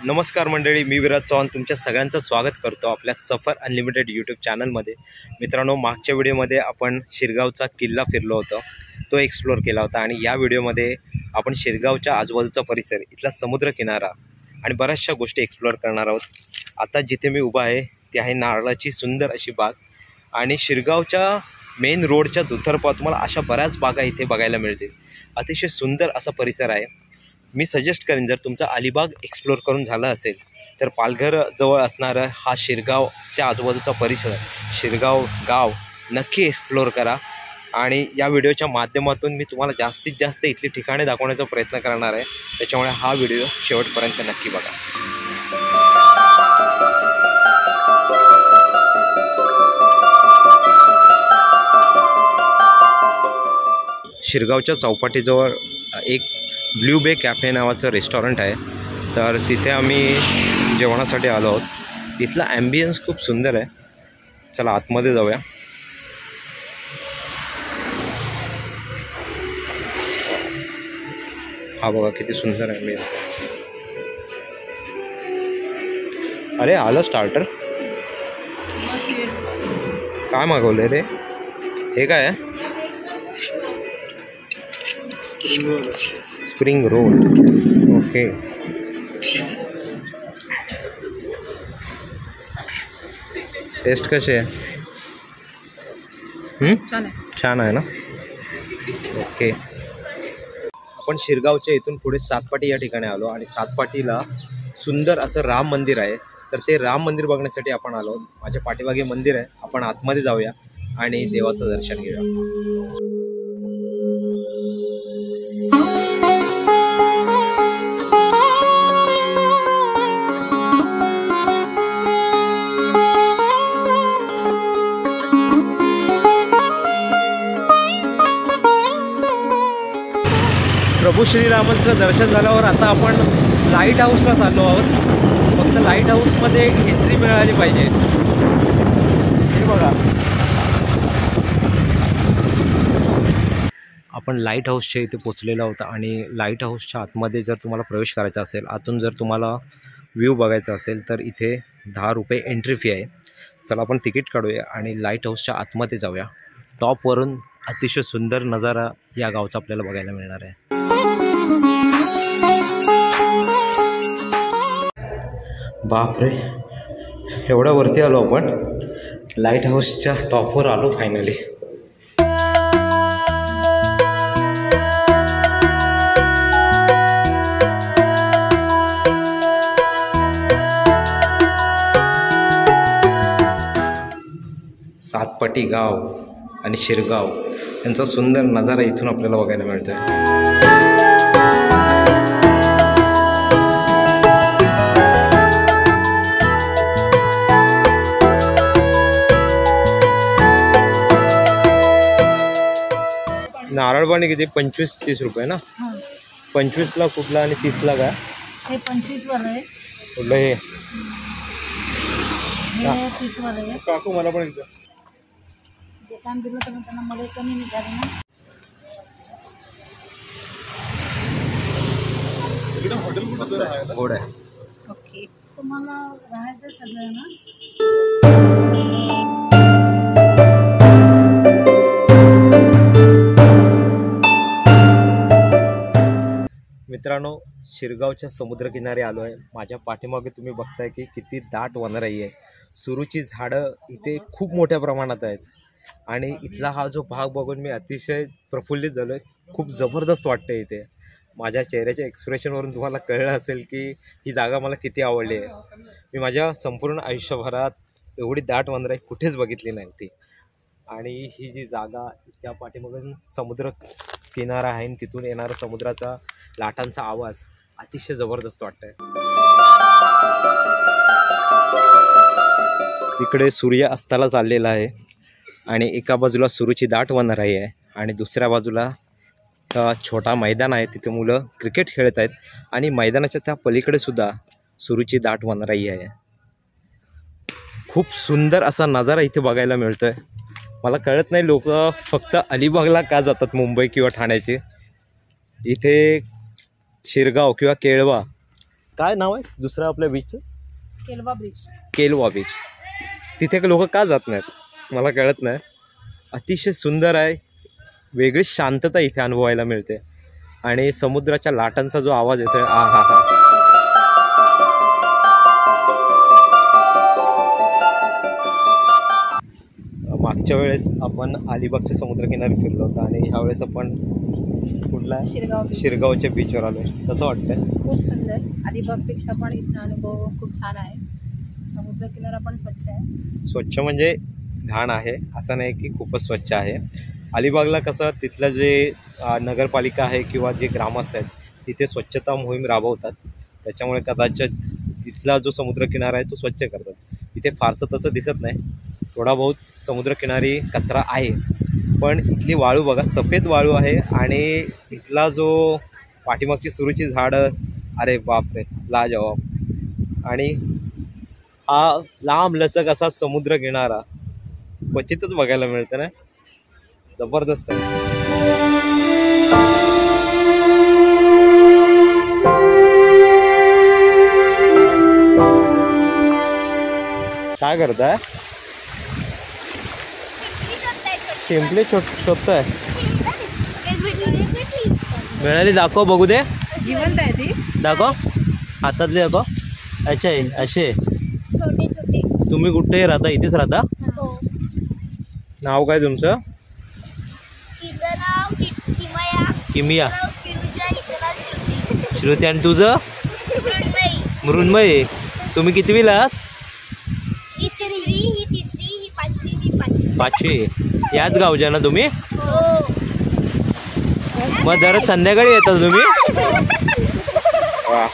नमस्कार मंडळी, मी विराज चव्हाण तुमच्या सगळ्यांचं स्वागत करतो आपल्या सफर अनलिमिटेड यूट्यूब चॅनलमध्ये। मित्रांनो, मागच्या व्हिडिओमध्ये आपण शिरगावचा किल्ला फिरलो होतो, तो एक्सप्लोर केला होता आणि या व्हिडिओमध्ये आपण शिरगावच्या आजूबाजूचा परिसर, इथला समुद्रकिनारा आणि बऱ्याचशा गोष्टी एक्सप्लोर करणार आहोत। आता जिथे मी उभा आहे ती आहे नारळाची सुंदर अशी बाग आणि शिरगावच्या मेन रोडच्या दुतर्फा तुम्हाला अशा बऱ्याच बागा इथे बघायला मिळतील। अतिशय सुंदर असा परिसर आहे। मी सजेस्ट करेन, जर तुमचा अलिबाग एक्सप्लोर करून झाला असेल तर पालघर जवळ असणारा हा शिरगावच्या आजूबाजूचा परिसर, शिरगाव गाव नक्की एक्सप्लोर करा। आणि या व्हिडिओच्या माध्यमातून मी तुम्हाला जास्तीत जास्त इथली ठिकाणे दाखवण्याचा प्रयत्न करणार आहे, त्याच्यामुळे हा व्हिडिओ शेवटपर्यंत नक्की बघा। शिरगावच्या चौपाटीजवळ एक ब्लू बे कॅफे नावाचं रेस्टॉरंट आहे, तर तिथे आम्ही जेवणासाठी आलो आहोत। इथला ॲम्बियन्स खूप सुंदर आहे, चला आतमध्ये जाऊया। हा बघा किती सुंदर ॲम्बियन्स आहे। अरे आलं स्टार्टर, काय मागवलं रे? हे काय आहे? Spring roll, okay. टेस्ट कसे आहे? छान आहे ना, ओके। आपण शिरगावच्या इथून पुढे सातपाटी या ठिकाणी आलो आणि सातपाटीला सुंदर असं राम मंदिर आहे, तर ते राम मंदिर बघण्यासाठी आपण आलो। माझ्या पाठीमागे मंदिर आहे, आपण आतमध्ये जाऊया आणि देवाचं दर्शन घेऊया। प्रभू श्रीरामांचं दर्शन झाल्यावर आता आपण लाईट हाऊसला चाललो आहोत। फक्त लाईट हाऊसमध्ये एंट्री मिळाली पाहिजे। हे बघा, आपण लाईट हाऊसच्या इथे पोचलेलो आहोत आणि लाईट हाऊसच्या आतमध्ये जर तुम्हाला प्रवेश करायचा असेल, आतून जर तुम्हाला व्ह्यू बघायचा असेल तर इथे 10 रुपये एंट्री फी आहे। चला आपण तिकीट काढूया आणि लाईट हाऊसच्या आतमध्ये जाऊया। टॉपवरून अतिशय सुंदर नजारा या गावचा आपल्याला बघायला मिळणार आहे। बापरे, एवढ्या वरती आलो आपण, लाईट हाऊसच्या टॉपवर आलो फायनली। सातपाटी गाव आणि शिरगाव यांचा सुंदर नजारा इथून आपल्याला बघायला मिळतोय। नारळ पाणी किती? 25-30 रुपये ना? 25ला कुठला आणि 30ला काय? हे 25 वाला आहे। कुठलं हे? 30 वाला आहे। काकू मला पण एकदा जे काम दिलं तर त्यांना मला कमी निघाले ना। इकडे हॉटेल कुठं आहे? गोड आहे, ओके। तुम्हाला राहायचं सगळं ना? मित्रांनो, शिरगावच्या समुद्रकिनारी आलो आहे। माझ्या पाठीमागे तुम्ही बघताय की किती दाट वनराई आहे। सुरूची झाडं इथे खूप मोठ्या प्रमाणात आहेत आणि इथला हा जो भाग बघून मी अतिशय प्रफुल्लित झालो आहे। खूप जबरदस्त वाटतं इथे। माझ्या चेहऱ्याच्या एक्सप्रेशनवरून तुम्हाला कळलं असेल की ही जागा मला किती आवडली आहे। मी माझ्या संपूर्ण आयुष्यभरात एवढी दाट वनराई कुठेच बघितली नव्हती आणि ही जी जागा, त्या पाठीमागून समुद्र किनारा आहे आणि तिथून येणारा समुद्राचा लाटांचा आवाज अतिशय जबरदस्त वाटतंय। इकडे सूर्य अस्ताला चाललेला आहे आणि एका बाजूला सुरूची दाट वनराई आहे आणि दुसऱ्या बाजूला छोटा मैदान आहे, तिथे मुलं क्रिकेट खेळत आहेत आणि मैदानाच्या त्या पलीकडे सुद्धा सुरूची दाट वनराई आहे। खूप सुंदर असा नजारा इथे बघायला मिळतोय। मला कळत नाही लोक फक्त अलिबागला का जातात, मुंबई किंवा ठाण्याचे, इथे शिरगाव किंवा केळवा काय नाव आहे दुसरं आपल्या बीचचं? केलवा ब्रिज. केलवा बीच. तिथे लोक का जात नाहीत मला कळत नाही. अतिशय सुंदर आहे, वेगळी शांतता इथे अनुभवायला मिळते आणि समुद्राच्या लाटांचा जो आवाज येतोय आ हा हा. मागच्या वेळेस आपण अलिबागच्या समुद्रकिनारी फिरलो होतो आणि ह्या वेळेस आपण कुठला शिरगाव बीच. शिरगावच्या बीचवर आलो. कसं वाटतंय? खूप सुंदर. अलिबागपेक्षा पण इथला अनुभव खूप छान आहे. समुद्रकिनारा पण स्वच्छ आहे. स्वच्छ म्हणजे घाण आहे असं नाही की खूपच स्वच्छ आहे. अलिबागला कसं तिथलं जे नगरपालिका आहे किंवा जे ग्रामस्थ आहेत तिथे स्वच्छता मोहीम राबवतात, त्याच्यामुळे कदाचित तिथला जो समुद्रकिनारा आहे तो स्वच्छ करतात. इथे फारसं तसं दिसत नाही, थोडा बहुत समुद्रकिनारी कचरा आहे, पण इथली वाळू बघा, सफेद वाळू आहे आणि इथला जो पाठीमागची सुरूची झाडं, अरे बापरे लाजवाब. आणि हा लांब लचक असा समुद्र किनारा क्वचितच बघायला मिळतं ना, जबरदस्त आहे. काय करताय? शिंपली शोधताय? मिळाली, दाखव बघू दे. जिवंत आहे ती. दाखव हातातले, दाखव. अच्छा असे छोटे छोटे. तुम्ही कुठे राहता? इथेच राहता? नाव काय तुमचं? किमिया. श्रुती. आणि तुझं? मृण्मयी. तुम्ही कितवीला आहात? पाचवी. याच गावच्या ना तुम्ही? मग दररोज संध्याकाळी येतात तुम्ही? वा,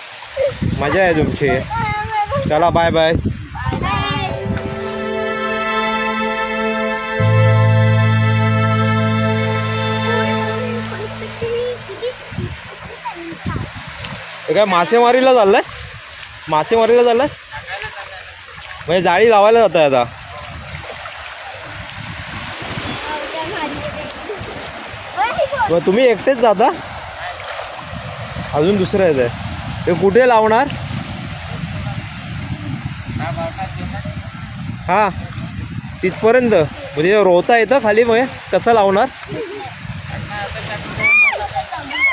मजा आहे तुमची. चला बाय बाय. काय मासेमारीला चाललंय? मासेमारीला चाललंय म्हणजे जाळी लावायला जात आहे आता. मग तुम्ही एकटेच जाता? अजून दुसरं येत आहे ते कुठे लावणार? हा तिथपर्यंत म्हणजे रोता येतं खाली, मग कसं लावणार?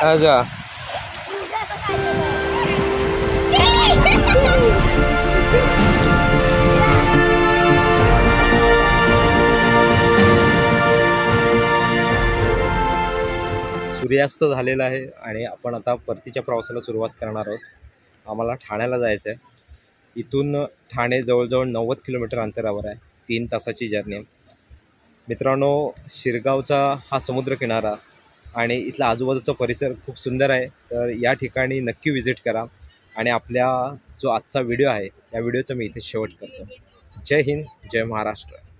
अच्छा. सूर्यास्त झालेला आहे आणि आपण आता परतीच्या प्रवासाला सुरुवात करणार आहोत. आम्हाला ठाण्याला जायचं आहे. इथून ठाणे जवळजवळ 90 किलोमीटर अंतरावर आहे. 3 तासाची जर्नी. मित्रांनो, शिरगावचा हा समुद्रकिनारा आणि इथला आजूबाजूचा परिसर खूप सुंदर आहे, तर या ठिकाणी नक्की व्हिजिट करा. आणि आपल्या जो आजचा व्हिडिओ आहे या व्हिडिओचा मी इथे शेवट करतो. जय हिंद, जय महाराष्ट्र.